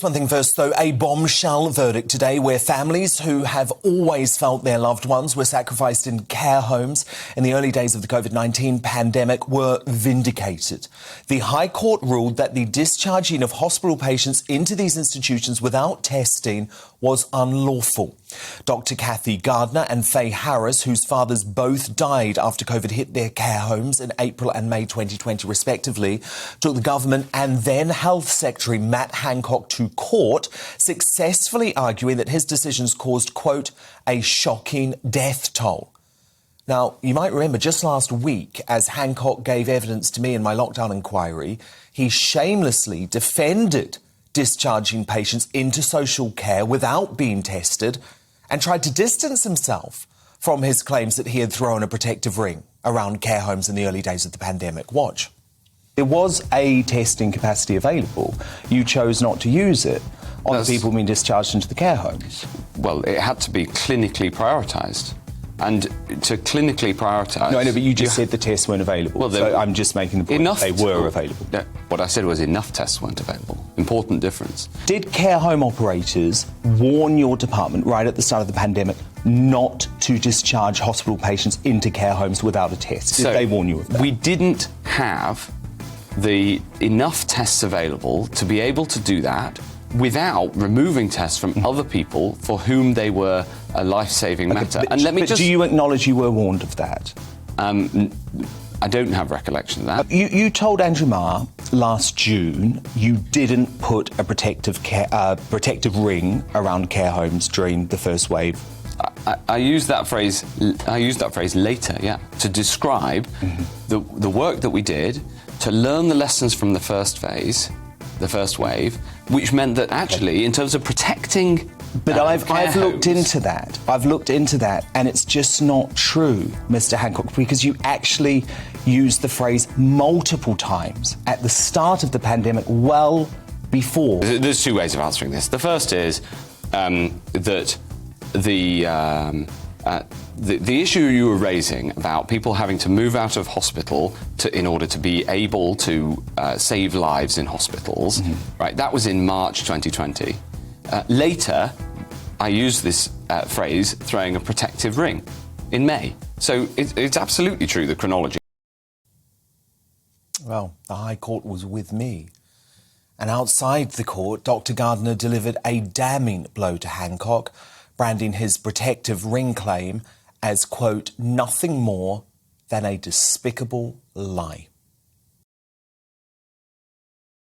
One thing first, though, a bombshell verdict today where families who have always felt their loved ones were sacrificed in care homes in the early days of the COVID-19 pandemic were vindicated. The High Court ruled that the discharging of hospital patients into these institutions without testing was unlawful. Dr. Kathy Gardner and Faye Harris, whose fathers both died after COVID hit their care homes in April and May 2020 respectively, took the government and then Health Secretary Matt Hancock to court, successfully arguing that his decisions caused, quote, a shocking death toll. Now, you might remember just last week, as Hancock gave evidence to me in my lockdown inquiry, he shamelessly defended discharging patients into social care without being tested and tried to distance himself from his claims that he had thrown a protective ring around care homes in the early days of the pandemic. Watch. There was a testing capacity available. You chose not to use it on the people being discharged into the care homes. Well, it had to be clinically prioritised. And to clinically prioritise... No, but you just said the tests weren't available. Well, so I'm just making the point that they were available. No, what I said was enough tests weren't available. Important difference. Did care home operators warn your department right at the start of the pandemic not to discharge hospital patients into care homes without a test? Did they warn you of that? We didn't have enough tests available to be able to do that without removing tests from other people for whom they were a life-saving matter. And do you acknowledge you were warned of that? I don't have recollection of that. You told Andrew Marr last June you didn't put a protective ring around care homes during the first wave. I used that phrase. I used that phrase later, yeah, to describe the work that we did to learn the lessons from the first phase, the first wave, which meant that actually, in terms of protecting. But I've looked into that. I've looked into that, and it's just not true, Mr. Hancock, because you actually used the phrase multiple times at the start of the pandemic, well before. There's two ways of answering this. The first is that the issue you were raising about people having to move out of hospital in order to be able to save lives in hospitals, right? That was in March 2020. Later, I used this phrase, throwing a protective ring, in May. So it's absolutely true, the chronology. Well, the High Court was with me. And outside the court, Dr. Gardner delivered a damning blow to Hancock, branding his protective ring claim as, quote, nothing more than a despicable lie.